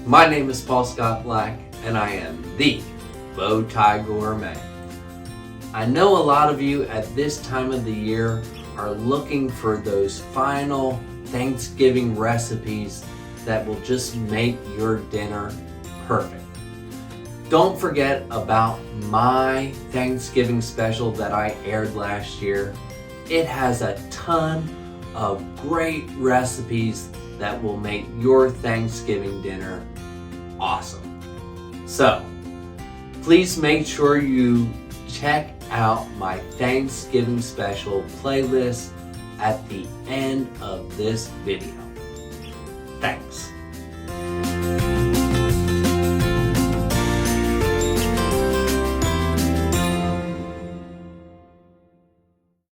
My name is Paul Scott Black, and I am the Bow Tie Gourmet. I know a lot of you at this time of the year are looking for those final Thanksgiving recipes that will just make your dinner perfect. Don't forget about my Thanksgiving special that I aired last year. It has a ton of great recipes that will make your Thanksgiving dinner awesome. So, please make sure you check out my Thanksgiving special playlist at the end of this video. Thanks.